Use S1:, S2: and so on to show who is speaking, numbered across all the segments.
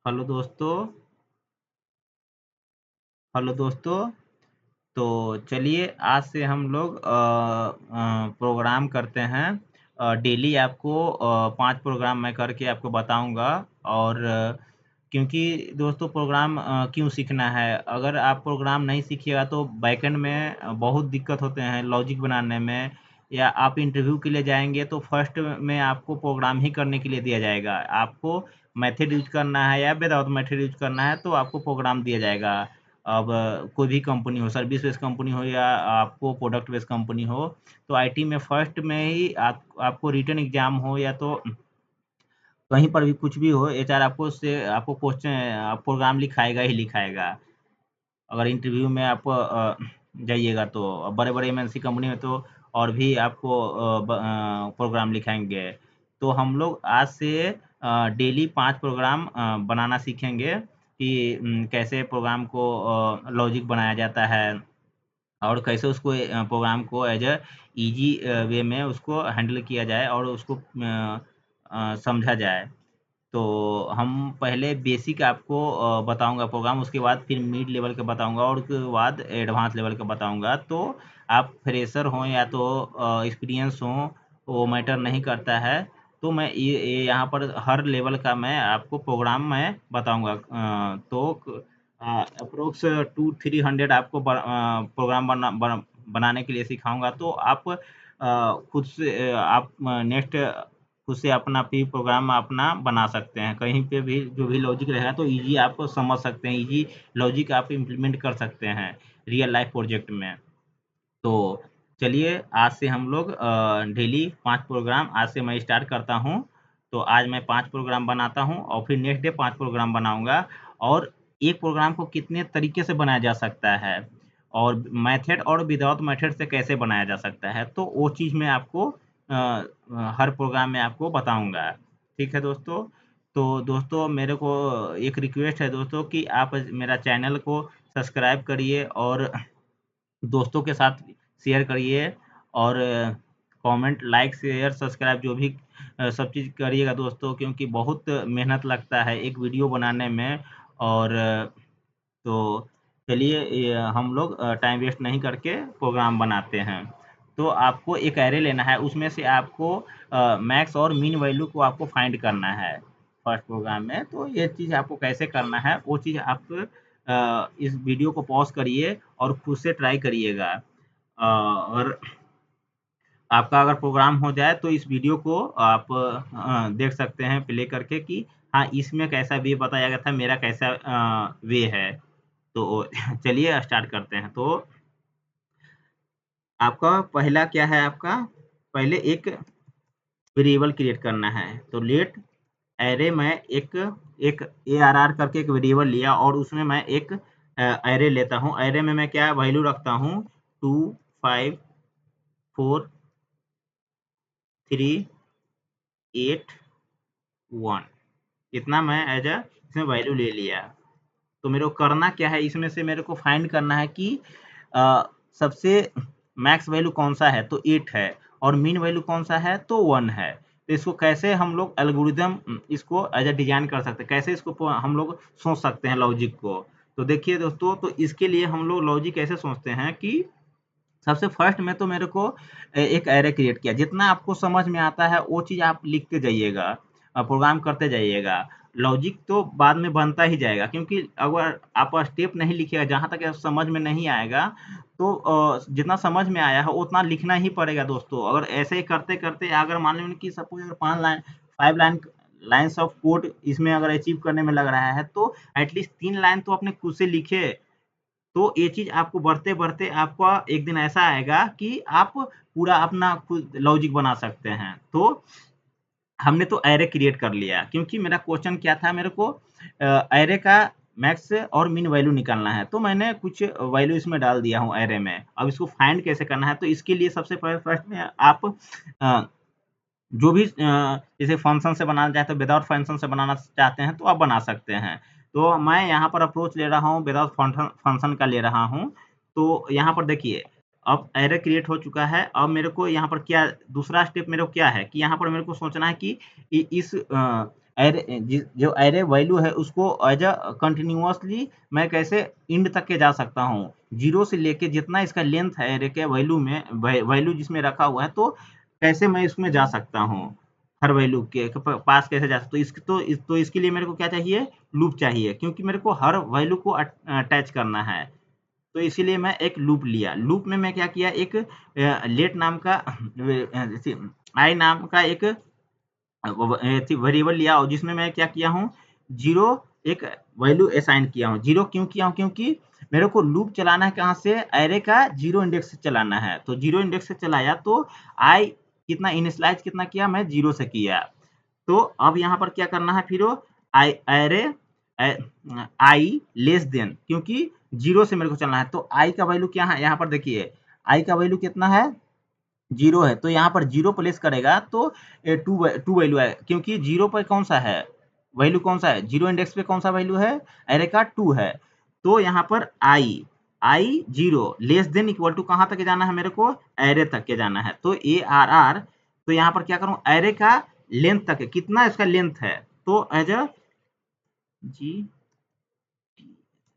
S1: Hello दोस्तों। Hello दोस्तों। तो चलिए आज से हम लोग प्रोग्राम करते हैं। डेली आपको 5 प्रोग्राम मैं करके आपको बताऊंगा। और क्योंकि दोस्तों प्रोग्राम क्यों सीखना है, अगर आप प्रोग्राम नहीं सीखिएगा तो बैकएंड में बहुत दिक्कत होते हैं लॉजिक बनाने में। या आप इंटरव्यू के लिए जाएंगे तो फर्स्ट में आपको प्रोग्राम ही करने के लिए दिया जाएगा। आपको मेथड यूज करना है या विदाउट मेथड यूज करना है तो आपको प्रोग्राम दिया जाएगा। अब कोई भी कंपनी हो, सर्विस बेस्ड कंपनी हो या आपको प्रोडक्ट बेस्ड कंपनी हो, तो आईटी में फर्स्ट में ही आपको रिटन एग्जाम हो या तो कहीं पर भी कुछ भी हो, एचआर आपको उससे आपको क्वेश्चन प्रोग्राम लिखाएगा ही लिखाएगा। अगर इंटरव्यू में आप जाइएगा तो बड़े बड़े एमएनसी कंपनी में तो और भी आपको प्रोग्राम लिखाएंगे। तो हम लोग आज से डेली 5 प्रोग्राम बनाना सीखेंगे कि कैसे प्रोग्राम को लॉजिक बनाया जाता है और कैसे उसको प्रोग्राम को एज अ ईजी वे में उसको हैंडल किया जाए और उसको समझा जाए। तो हम पहले बेसिक आपको बताऊंगा प्रोग्राम, उसके बाद फिर मिड लेवल का बताऊंगा और उसके बाद एडवांस लेवल का बताऊंगा। तो आप फ्रेशर हों या तो एक्सपीरियंस हों, वो मैटर नहीं करता है। तो मैं ये यहाँ पर हर लेवल का मैं आपको प्रोग्राम मैं बताऊंगा। तो अप्रोक्स 200-300 आपको प्रोग्राम बनाने के लिए सिखाऊंगा। तो आप खुद से आप नेक्स्ट खुद से अपना भी प्रोग्राम अपना बना सकते हैं। कहीं पे भी जो भी लॉजिक रहेगा तो इजी आप समझ सकते हैं, इजी लॉजिक आप इम्प्लीमेंट कर सकते हैं रियल लाइफ प्रोजेक्ट में। तो चलिए आज से हम लोग डेली 5 प्रोग्राम आज से मैं स्टार्ट करता हूँ। तो आज मैं 5 प्रोग्राम बनाता हूँ और फिर नेक्स्ट डे 5 प्रोग्राम बनाऊँगा। और एक प्रोग्राम को कितने तरीके से बनाया जा सकता है और मेथड और विदाउट मेथड से कैसे बनाया जा सकता है, तो वो चीज़ मैं आपको हर प्रोग्राम में आपको बताऊँगा। ठीक है दोस्तों? तो दोस्तों मेरे को एक रिक्वेस्ट है दोस्तों कि आप मेरा चैनल को सब्सक्राइब करिए और दोस्तों के साथ शेयर करिए और कमेंट, लाइक, शेयर, सब्सक्राइब जो भी सब चीज़ करिएगा दोस्तों, क्योंकि बहुत मेहनत लगता है एक वीडियो बनाने में। और तो चलिए हम लोग टाइम वेस्ट नहीं करके प्रोग्राम बनाते हैं। तो आपको एक एरे लेना है, उसमें से आपको मैक्स और मिन वैल्यू को आपको फाइंड करना है फर्स्ट प्रोग्राम में। तो ये चीज़ आपको कैसे करना है वो चीज़ आप इस वीडियो को पॉज करिए और खुद से ट्राई करिएगा। और आपका अगर प्रोग्राम हो जाए तो इस वीडियो को आप देख सकते हैं प्ले करके कि हाँ इसमें कैसा वे बताया गया था, मेरा कैसा वे है। तो चलिए स्टार्ट करते हैं। तो आपका पहला क्या है, आपका पहले एक वेरिएबल क्रिएट करना है। तो लेट एरे में एक एक ARR करके एक वेरिएबल लिया और उसमें मैं एक एरे लेता हूँ। एरे में मैं क्या वैल्यू रखता हूँ, 2, 5, 4, 3, 8, 1। इतना मैं एज अ इसमें वैल्यू ले लिया। तो मेरे को करना क्या है, इसमें से मेरे को फाइंड करना है कि अ, सबसे मैक्स वैल्यू कौन सा है, तो 8 है। और मीन वैल्यू कौन सा है, तो 1 है। तो इसको कैसे हम लोग एल्गोरिदम इसको एज अ डिजाइन कर सकते हैं, कैसे इसको हम लोग सोच सकते हैं लॉजिक को। तो देखिए दोस्तों, तो इसके लिए हम लोग लॉजिक कैसे सोचते हैं कि सबसे फर्स्ट में तो मेरे को एक एरे क्रिएट किया। जितना आपको समझ में आता है वो चीज़ आप लिखते जाइएगा, प्रोग्राम करते जाइएगा। लॉजिक तो बाद में बनता ही जाएगा, क्योंकि अगर आप स्टेप नहीं लिखिएगा, जहाँ तक समझ में नहीं आएगा तो जितना समझ में आया है उतना लिखना ही पड़ेगा दोस्तों। अगर ऐसे ही करते करते अगर मान लीजिए कि सपोज अगर 5 लाइन लाइन्स ऑफ कोड इसमें अगर अचीव करने में लग रहा है तो एटलीस्ट 3 लाइन तो अपने खुद से लिखे। तो ये चीज़ आपको बढ़ते-बढ़ते आपका एक दिन ऐसा आएगा कि आप पूरा अपना खुद लॉजिक बना सकते हैं। तो हमने तो एरे क्रिएट कर लिया, क्योंकि मेरा क्वेश्चन क्या था, मेरे को एरे का मैक्स और मिन वैल्यू निकालना है। तो मैंने कुछ वैल्यू इसमें डाल दिया हूँ एरे में। अब इसको फाइंड कैसे करना है, तो इसके लिए सबसे पहले फर्स्ट में आप जो भी जैसे फंक्शन से बनाना चाहते हो, विदाउट फंक्शन से बनाना चाहते हैं तो आप बना सकते हैं। तो मैं यहाँ पर अप्रोच ले रहा हूँ विदाउट फंक्शन का ले रहा हूँ। तो यहाँ पर देखिए अब एरे क्रिएट हो चुका है। अब मेरे को यहाँ पर क्या दूसरा स्टेप मेरे को क्या है कि यहाँ पर मेरे को सोचना है कि इस जो एरे वैल्यू है उसको एज अ कंटिन्यूअसली मैं कैसे इंड तक के जा सकता हूँ, जीरो से लेके जितना इसका लेंथ है एरे के वैल्यू में, वैल्यू जिसमें रखा हुआ है, तो कैसे मैं इसमें जा सकता हूँ, हर वैल्यू के पास कैसे जा सकता हूँ। तो इसके लिए मेरे को क्या चाहिए, लूप चाहिए, क्योंकि मेरे को हर वैल्यू को अटैच करना है। तो इसीलिए मैं एक लूप लिया। लूप में मैं क्या किया, एक लेट नाम का आई नाम का एक वेरिएबल लिया, और जिसमें मैं क्या किया हूँ, जीरो एक वैल्यू असाइन किया हूँ। जीरो क्यों किया हूँ, क्योंकि मेरे को लूप चलाना है कहाँ से, एरे का जीरो इंडेक्स से चलाना है। तो जीरो इंडेक्स से चलाया तो आई कितना इनिशियलाइज कितना किया, मैं जीरो से किया। तो अब यहाँ पर क्या करना है, फिर आई एरे आई लेस देन, क्योंकि जीरो से मेरे को चलना है। तो आई का वैल्यू क्या है, यहाँ पर देखिए आई का वैल्यू कितना है, जीरो है। तो यहाँ पर जीरो प्लेस करेगा तो टू वैल्यू है, क्योंकि जीरो पर कौन सा है वैल्यू, कौन सा है जीरो इंडेक्स पे कौन सा वैल्यू है, एरे का टू है। तो यहाँ पर I I zero less than equal to कहाँ तक जाना है, मेरे को एरे तक के जाना है। तो ए आर आर, तो यहाँ पर क्या करूँ, एरे का लेंथ तक है, कितना इसका लेंथ है, तो एज अ जी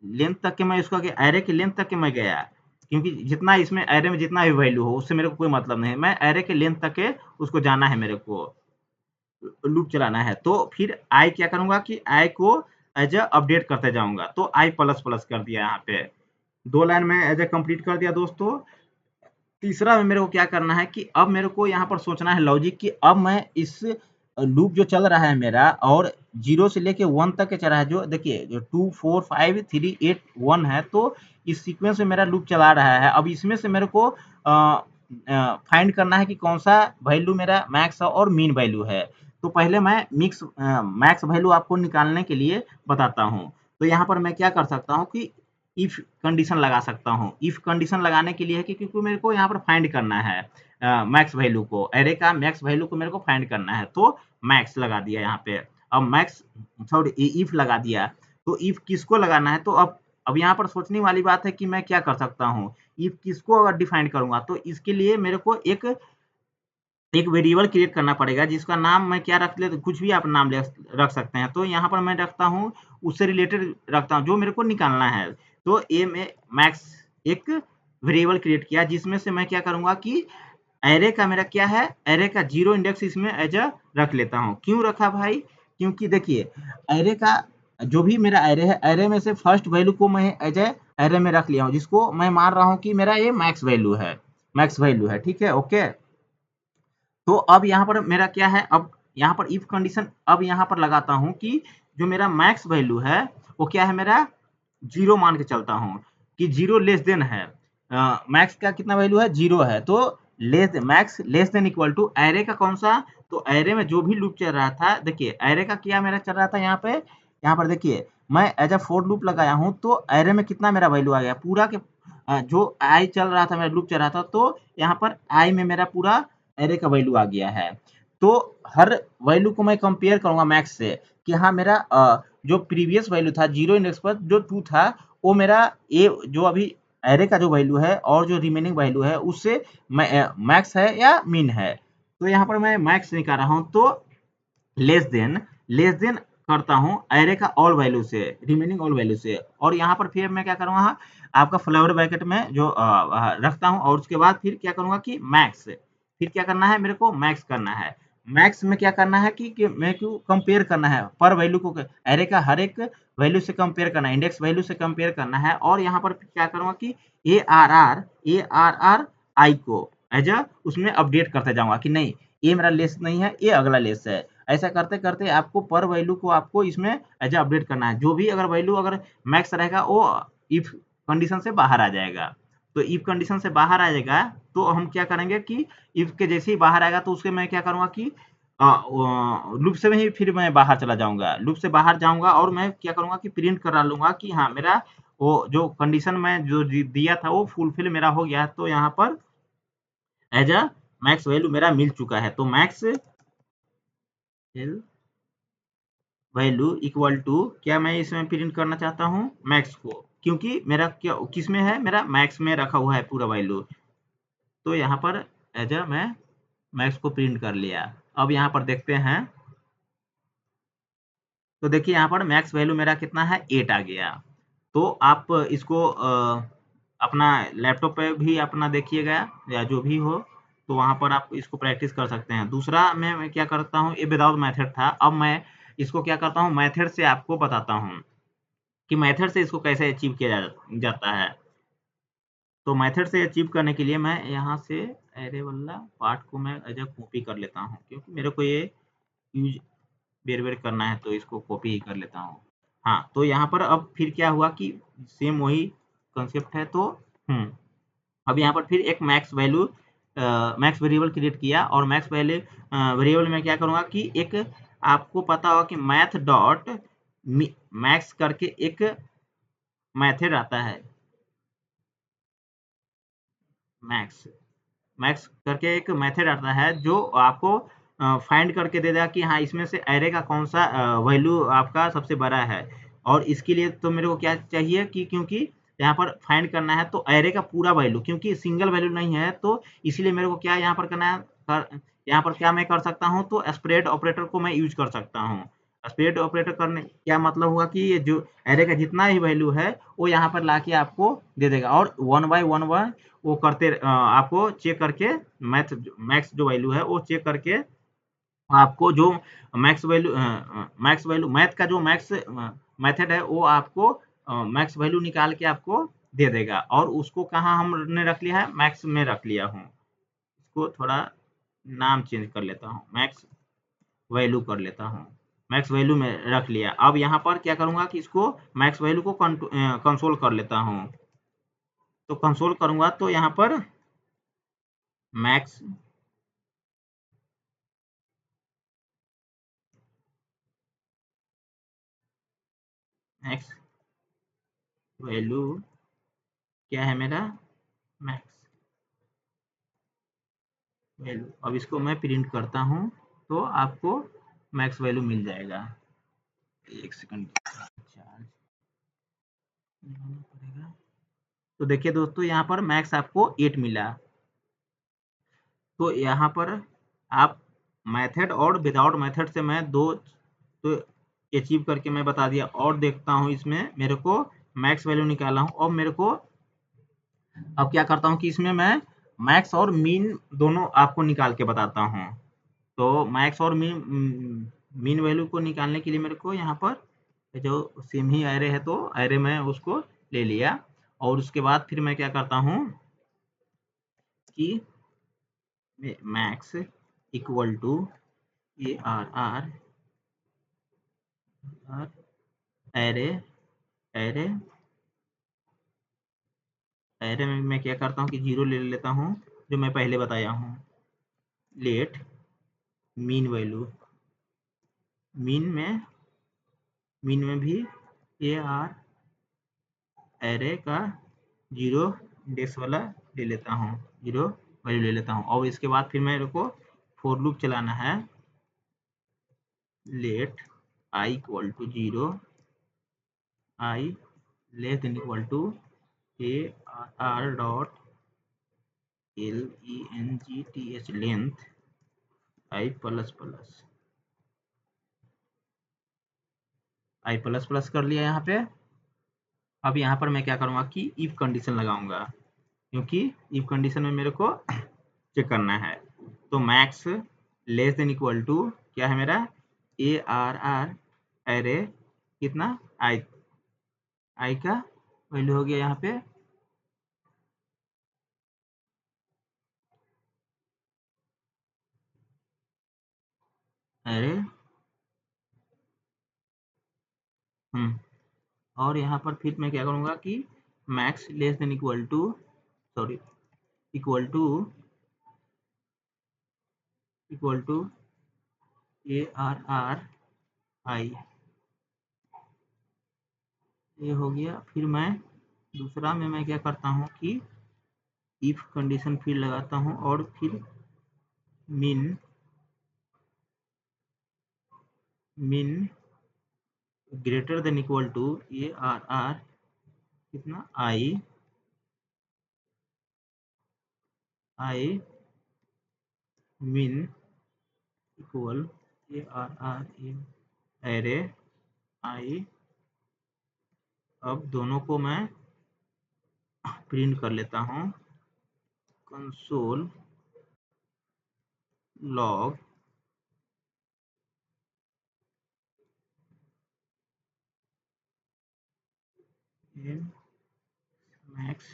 S1: लेंथ तक के मैं इसको एरे के लेंथ तक के मैं गया, क्योंकि जितना इसमें एरे में जितना भी वैल्यू हो उससे मेरे को कोई मतलब नहीं है, मैं एरे के लेंथ तक के उसको जाना है, मेरे को लूप चलाना है। तो फिर आई क्या करूंगा कि आई को एज अ अपडेट करते जाऊंगा। तो आई प्लस प्लस कर दिया, यहाँ पे दो लाइन में एज अ कंप्लीट कर दिया दोस्तों। तीसरा में मेरे को क्या करना है कि अब मेरे को यहाँ पर सोचना है लॉजिक कि अब मैं इस लूप जो चल रहा है मेरा, और जीरो से लेके वन तक के चल रहा है, जो देखिए जो 2 4 5 3 8 1 है, तो इस सीक्वेंस में मेरा लूप चला रहा है। अब इसमें से मेरे को फाइंड करना है कि कौन सा वैल्यू मेरा मैक्स और मीन वैल्यू है। तो पहले मैं मैक्स वैल्यू आपको निकालने के लिए बताता हूँ। तो यहाँ पर मैं क्या कर सकता हूँ कि इफ कंडीशन लगा सकता हूँ। इफ कंडीशन लगाने के लिए है कि क्योंकि मेरे को यहाँ पर फाइंड करना है मैक्स वैल्यू को, एरे का मैक्स वैल्यू को मेरे को फाइंड करना है। तो मैक्स लगा दिया यहाँ पे। अब मैक्स सॉरी इफ लगा दिया। तो इफ किसको लगाना है, तो अब यहाँ पर सोचने वाली बात है कि मैं क्या कर सकता हूँ, इफ किसको अगर डिफाइन करूंगा, तो इसके लिए मेरे को एक वेरिएबल क्रिएट करना पड़ेगा, जिसका नाम मैं क्या रख ले, कुछ भी आप नाम रख सकते हैं। तो यहाँ पर मैं रखता हूँ, उससे रिलेटेड रखता हूँ जो मेरे को निकालना है। तो ए में मैक्स एक वेरिएबल क्रिएट किया, जिसमें से मैं क्या करूंगा कि एरे का मेरा क्या है, एरे का जीरो इंडेक्स इसमें एज अ रख लेता हूँ। क्यों रखा भाई, क्योंकि देखिए एरे का जो भी मेरा एरे है, एरे में से फर्स्ट वैल्यू को मैं एज ए एरे में रख लिया हूँ, जिसको मैं मान रहा हूँ कि मेरा ये मैक्स वैल्यू है, मैक्स वैल्यू है, ठीक है, ओके। तो अब यहाँ पर मेरा क्या है, अब यहाँ पर इफ कंडीशन अब यहाँ पर लगाता हूँ कि जो मेरा मैक्स वैल्यू है वो क्या है, मेरा जीरो मान के चलता हूँ कि जीरो लेस देन है, मैक्स का कितना वैल्यू है, जीरो है। तो less max less than equal to array का कौन सा, तो एरे में जो भी लूप चल रहा था, देखिए एरे का क्या मेरा चल रहा था, यहाँ पर देखिए मैं एज अ फोर लूप लगाया हूँ, तो एरे में कितना मेरा वैल्यू आ गया पूरा के जो आई चल रहा था, मेरा लूप चल रहा था, तो यहाँ पर आई में मेरा पूरा एरे का वैल्यू आ गया है। तो हर वैल्यू को मैं कंपेयर करूंगा मैक्स से कि हाँ मेरा जो प्रीवियस वैल्यू था जीरो इंडेक्स पर जो टू था, वो मेरा ए जो अभी एरे का जो वैल्यू है और जो रिमेनिंग वैल्यू है उससे मैक्स है या मीन है। तो यहाँ पर मैं मैक्स निकाल रहा हूँ। तो लेस देन करता हूँ एरे का ऑल वैल्यू से, रिमेनिंग ऑल वैल्यू से। और यहाँ पर फिर मैं क्या करूँगा, आपका फ्लावर ब्रैकेट में जो रखता हूँ, और उसके बाद फिर क्या करूँगा कि मैक्स, फिर क्या करना है, मेरे को मैक्स करना है। मैक्स में क्या करना है कि मैं क्यों कंपेयर करना है पर वैल्यू को, एरे का हर एक वैल्यू से कंपेयर करना है, इंडेक्स वैल्यू से कंपेयर करना है। और यहाँ पर क्या करूँगा कि ए आर आर आई को एज अ उसमें अपडेट करते जाऊँगा कि नहीं ये मेरा लेस नहीं है, ये अगला लेस है। ऐसा करते करते आपको पर वैल्यू को आपको इसमें एज अपडेट करना है। जो भी अगर वैल्यू अगर मैक्स रहेगा वो इफ कंडीशन से बाहर आ जाएगा। तो इफ कंडीशन से बाहर आ जाएगा तो हम क्या करेंगे कि इफ के जैसे ही बाहर आएगा तो उसके मैं क्या करूंगा कि लूप से ही फिर मैं बाहर चला जाऊंगा, लूप से बाहर जाऊंगा और मैं क्या करूंगा कि प्रिंट करा लूंगा कि हाँ मेरा वो जो कंडीशन मैं जो दिया था वो फुलफिल मेरा हो गया। तो यहाँ पर एज अ मैक्स वैल्यू मेरा मिल चुका है। तो मैक्स वैल्यू इक्वल टू क्या मैं इसमें प्रिंट करना चाहता हूँ, मैक्स को, क्योंकि मेरा क्या किस में है, मेरा मैक्स में रखा हुआ है पूरा वैल्यू। तो यहाँ पर एज अ मैं मैक्स को प्रिंट कर लिया। अब यहाँ पर देखते हैं तो देखिए यहाँ पर मैक्स वैल्यू मेरा कितना है 8 आ गया। तो आप इसको अपना लैपटॉप पे भी अपना देखिएगा या जो भी हो, तो वहाँ पर आप इसको प्रैक्टिस कर सकते हैं। दूसरा मैं क्या करता हूँ, ये विदाउट मेथड था। अब मैं इसको क्या करता हूँ, मेथड से आपको बताता हूँ कि मेथड से इसको कैसे अचीव किया जाता है। तो मेथड से अचीव करने के लिए मैं यहाँ से अरे वाला पार्ट को मैं एज अ कॉपी कर लेता हूँ, क्योंकि मेरे को ये यूज बेर बेर करना है, तो इसको कॉपी ही कर लेता हूँ। हाँ, तो यहाँ पर अब फिर क्या हुआ कि सेम वही कंसेप्ट है। तो अब यहाँ पर फिर एक मैक्स वेरिएबल क्रिएट किया, और मैक्स वैल्यू वेरिएबल में क्या करूँगा कि एक आपको पता होगा कि मैथ डॉट मैक्स करके एक मेथड आता है। मैक्स मैक्स करके एक मेथड आता है जो आपको फाइंड करके दे देगा कि हाँ, इसमें से एरे का कौन सा वैल्यू आपका सबसे बड़ा है। और इसके लिए तो मेरे को क्या चाहिए कि क्योंकि यहाँ पर फाइंड करना है तो एरे का पूरा वैल्यू, क्योंकि सिंगल वैल्यू नहीं है, तो इसलिए मेरे को क्या यहाँ पर करना है, यहाँ पर क्या मैं कर सकता हूँ, तो स्प्रेड ऑपरेटर को मैं यूज कर सकता हूँ। स्प्रेड ऑपरेटर करने क्या मतलब हुआ कि ये जो एरे का जितना ही वैल्यू है वो यहाँ पर लाके आपको दे देगा, और वन बाय वन वो करते आपको चेक करके मैक्स जो वैल्यू है वो चेक करके आपको जो मैक्स वैल्यू मैथ का जो मैक्स मेथड है वो आपको मैक्स वैल्यू निकाल के आपको दे देगा। और उसको कहाँ हमने रख लिया है, मैक्स में रख लिया हूँ। इसको थोड़ा नाम चेंज कर लेता हूँ, मैक्स वैल्यू कर लेता हूँ। मैक्स वैल्यू में रख लिया। अब यहाँ पर क्या करूँगा कि इसको मैक्स वैल्यू को कंसोल कर लेता हूँ। तो कंसोल करूँगा तो यहाँ पर मैक्स मैक्स वैल्यू क्या है मेरा, मैक्स वैल्यू। अब इसको मैं प्रिंट करता हूँ तो आपको मैक्स वैल्यू मिल जाएगा। एक सेकंड चार्ज लगाना पड़ेगा। तो देखिए दोस्तों, यहाँ पर मैक्स आपको 8 मिला। तो यहाँ पर आप मेथड और विदाउट मेथड से मैं दो तो अचीव करके मैं बता दिया। और देखता हूँ इसमें मेरे को मैक्स वैल्यू निकाला हूँ, और मेरे को अब क्या करता हूँ कि इसमें मैं मैक्स और मीन दोनों आपको निकाल के बताता हूँ। तो मैक्स और मीन वैल्यू को निकालने के लिए मेरे को यहाँ पर जो सेम ही एरे है, तो एरे में उसको ले लिया। और उसके बाद फिर मैं क्या करता हूँ कि max equal to A R R array array array में मैं क्या करता हूँ कि 0 ले लेता हूँ, जो मैं पहले बताया हूँ। लेट मीन वैल्यू, मीन में भी ए आर एरे का 0 इंडेक्स वाला ले लेता हूँ, 0 वैल्यू ले लेता हूँ। और इसके बाद फिर मेरे को फॉर लूप चलाना है। Let I equal to 0, I less than equal to A R dot L E N G T H length I plus plus I plus plus कर लिया यहाँ पे। अब यहाँ पर मैं क्या करूँगा कि इफ कंडीशन लगाऊंगा, क्योंकि इफ कंडीशन में मेरे को चेक करना है। तो max less than equal to क्या है मेरा, ए आर आर एरे कितना आई, आई का वैल्यू हो गया यहाँ पे एरे और यहाँ पर फिर मैं क्या करूँगा कि max less than equal to sorry equal to A R R I, ये हो गया। फिर मैं दूसरा में मैं क्या करता हूँ कि इफ कंडीशन फिर लगाता हूँ, और फिर min min greater than equal to A R R कितना I I min equal A R R in array I. अब दोनों को मैं प्रिंट कर लेता हूँ। Console log in max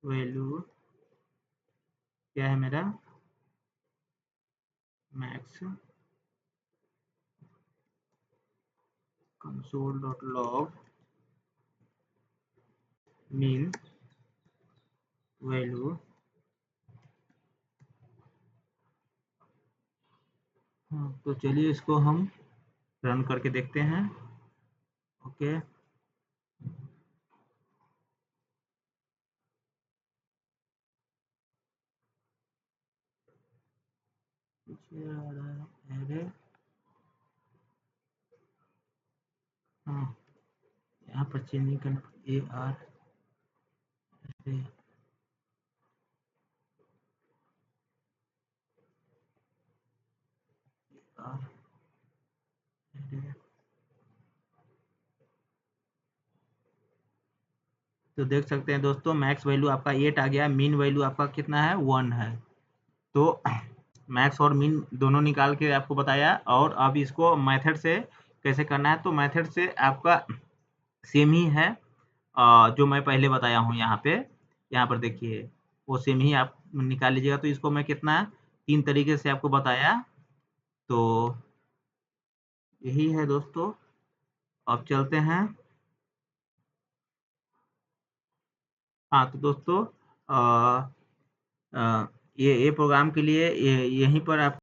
S1: value क्या है मेरा, max console dot log min value. हाँ, तो चलिए इसको हम रन करके देखते हैं। ओके, पीछे आ रहा है अरे। हाँ, यहाँ पर चेंज नहीं करना, ए आर अरे आर अरे। तो देख सकते हैं दोस्तों, मैक्स वैल्यू आपका 8 आ गया, मीन वैल्यू आपका कितना है, 1 है। तो मैक्स और मीन दोनों निकाल के आपको बताया। और अब इसको मेथड से कैसे करना है, तो मेथड से आपका सेम ही है जो मैं पहले बताया हूँ यहाँ पर देखिए, वो सेम ही आप निकाल लीजिएगा। तो इसको मैं कितना 3 तरीके से आपको बताया। तो यही है दोस्तों, अब चलते हैं। हाँ, तो दोस्तों अ, ये प्रोग्राम के लिए यहीं पर आप